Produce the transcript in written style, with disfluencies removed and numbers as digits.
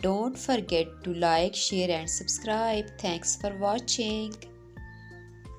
Don't forget to like, share and subscribe. Thanks for watching.